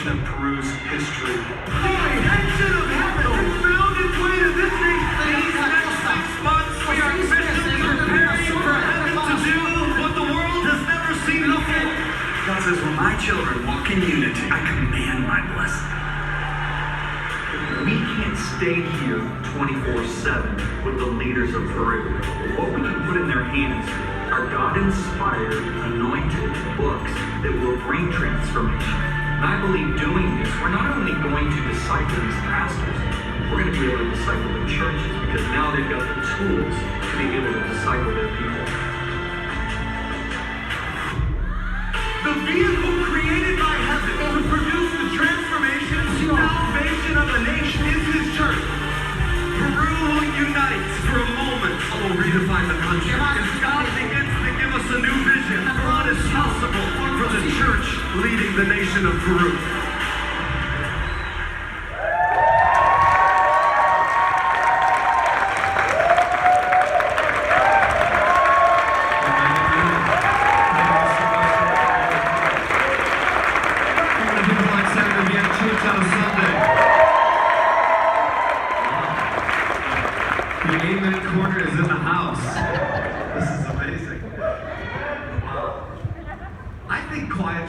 transformation of Peru's history. Boy, that should have happened. It's found its way to this nation. These next 6 months, we are Christians preparing for heaven to do what the world has never seen before. God says, when my children walk in unity, I command my blessing. We can't stay here 24/7 with the leaders of Peru. What we can put in their hands are God-inspired, anointed books that will bring transformation. And I believe doing this, we're not only going to disciple these pastors, we're going to be able to disciple the churches, because now they've got the tools to be able to disciple their people. The vehicle created by heaven to produce the transformation and salvation of a nation is his church. Peru will unite for a moment. Will redefine the country. If God begins to give us a new vision for what is possible for the church leading the nation of Peru.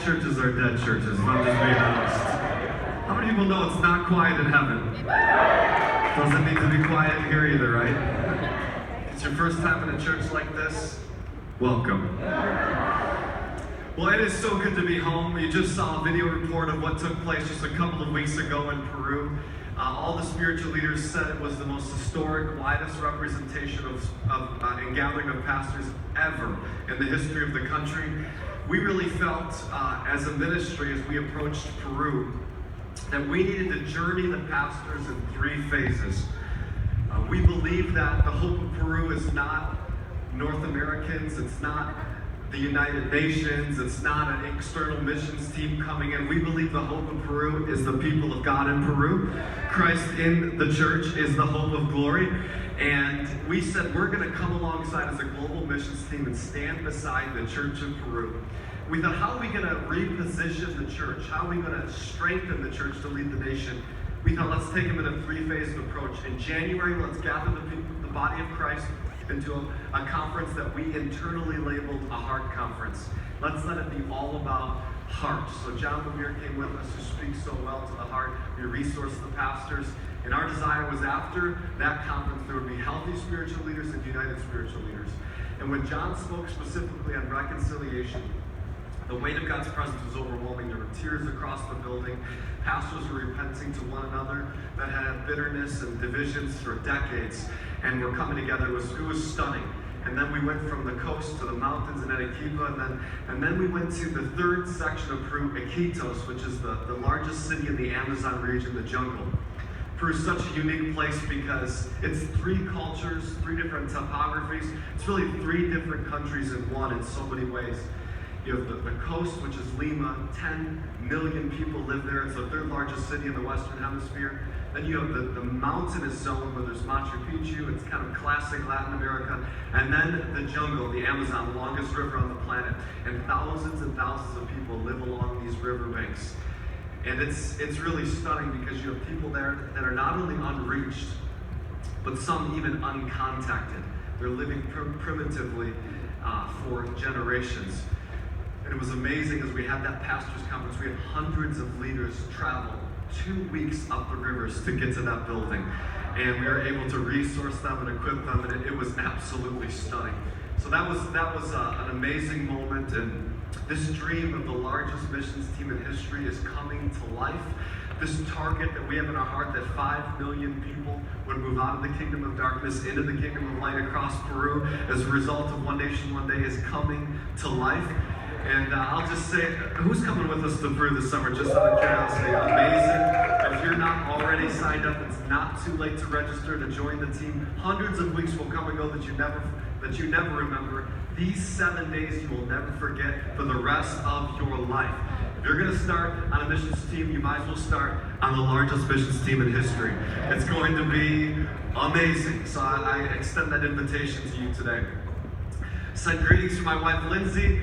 Churches are dead churches, if I'm just being honest. How many people know it's not quiet in heaven? Doesn't need to be quiet here either, right? It's your first time in a church like this? Welcome. Well, it is so good to be home. You just saw a video report of what took place just a couple of weeks ago in Peru. All the spiritual leaders said it was the most historic, widest representation and gathering of pastors ever in the history of the country. We really felt as a ministry, as we approached Peru, that we needed to journey the pastors in 3 phases. We believe that the hope of Peru is not North Americans, it's not the United Nations, it's not an external missions team coming in. We believe the hope of Peru is the people of God in Peru. Christ in the church is the hope of glory. And we said we're going to come alongside as a global missions team and stand beside the church of Peru. We thought, how are we going to reposition the church? How are we going to strengthen the church to lead the nation? We thought, let's take them in a 3-phase approach. In January, let's gather the body of Christ into a conference that we internally labeled a heart conference. Let's let it be all about heart. So John Lemire came with us, who speaks so well to the heart. We resourced the pastors. And our desire was after that conference, there would be healthy spiritual leaders and united spiritual leaders. And when John spoke specifically on reconciliation, the weight of God's presence was overwhelming. There were tears across the building. Pastors were repenting to one another that had bitterness and divisions for decades, and were coming together. It was stunning. And then we went from the coast to the mountains in Arequipa, and then we went to the 3rd section of Peru, Iquitos, which is the largest city in the Amazon region, the jungle. Peru is such a unique place because it's 3 cultures, 3 different topographies. It's really 3 different countries in one in so many ways. You have the coast, which is Lima. 10 million people live there. It's the 3rd largest city in the Western Hemisphere. Then you have the mountainous zone where there's Machu Picchu. It's kind of classic Latin America. And then the jungle, the Amazon, the longest river on the planet. And thousands of people live along these riverbanks. And it's really stunning because you have people there that are not only unreached, but some even uncontacted. They're living primitively for generations. And it was amazing as we had that pastors' conference. We had hundreds of leaders travel 2 weeks up the rivers to get to that building. And we were able to resource them and equip them, and it was absolutely stunning. So that was an amazing moment, and this dream of the largest missions team in history is coming to life. This target that we have in our heart, that 5 million people would move out of the kingdom of darkness into the kingdom of light across Peru as a result of One Nation, One Day, is coming to life. And I'll just say, who's coming with us to Peru this summer? Just out of curiosity, amazing. If you're not already signed up, it's not too late to register to join the team. Hundreds of weeks will come and go that you never remember. These 7 days you will never forget for the rest of your life. If you're going to start on a missions team, you might as well start on the largest missions team in history. It's going to be amazing. So I extend that invitation to you today. Send greetings to my wife, Lindsay.